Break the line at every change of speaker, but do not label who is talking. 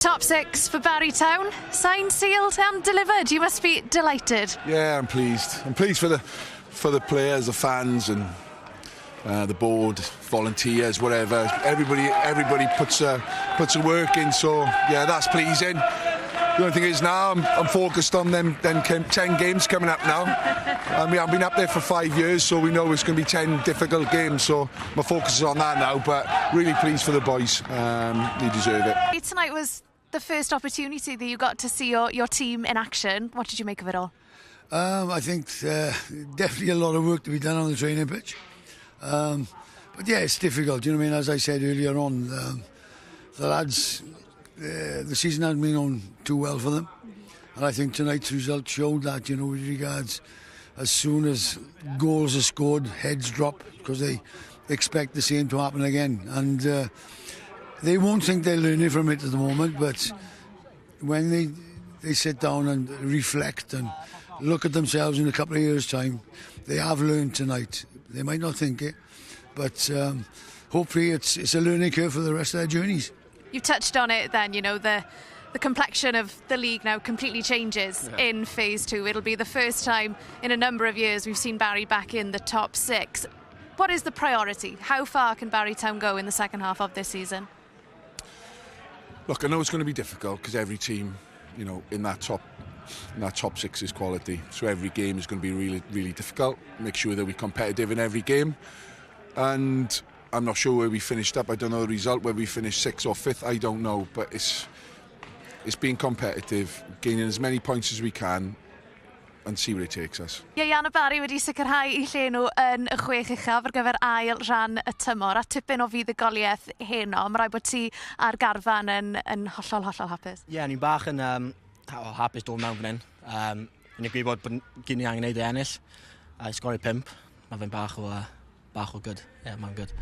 Top 6 for Barri Town, signed, sealed and delivered. You must be delighted.
Yeah, I'm pleased. I'm pleased for the players, the fans and the board, volunteers, whatever. Everybody puts a work in, so yeah, that's pleasing. The only thing is now I'm focused on them 10 games coming up now. I mean, I've been up there for 5 years, so we know it's going to be 10 difficult games, so my focus is on that now, but really pleased for the boys. They deserve it.
Tonight was the first opportunity that you got to see your team in action. What did you make of it all?
I think definitely a lot of work to be done on the training pitch. But yeah, it's difficult, you know what I mean? As I said earlier on, the lads, the season hasn't been on too well for them. And I think tonight's result showed that, you know, with regards, as soon as goals are scored, heads drop because they expect the same to happen again. And they won't think they're learning from it at the moment, but when they sit down and reflect and look at themselves in a couple of years' time, they have learned tonight. They might not think it, but hopefully it's a learning curve for the rest of their journeys.
You touched on it then, you know, the complexion of the league now completely changes in Phase 2. It'll be the first time in a number of years we've seen Barri back in the top 6. What is the priority? How far can Barri Town go in the second half of this season?
Look, I know it's going to be difficult because every team, you know, in that top 6 is quality. So every game is going to be really, really difficult. Make sure that we're competitive in every game. And I'm not sure where we finished up. I don't know the result, whether we finished 6th or 5th. I don't know. But it's being competitive, gaining as many points as we can and see where it takes us.
Ieuan Barri wedi sicrhau I lle nhw yn y 6 uchaf ar gyfer ail rhan y tymor a tipyn o fuddugoliaeth heno. Mae rhaid bod ti ar garfan yn hollol hapus.
Ie, ni'n bach yn hapus dod mewn fan hyn. Ni'n gwybod bod gen i angen neud ennill. Sgorio 5. Mae fe'n bach o good. Ie, mae'n good.